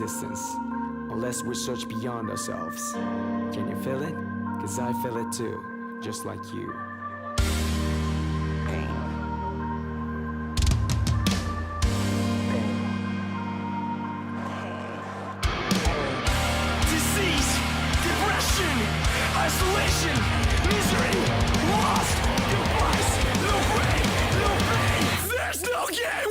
existence unless we search beyond ourselves. Can you feel it? 'Cause I feel it too, just like you. Disease, depression, isolation, misery, lost, goodbyes, no pain, there's no game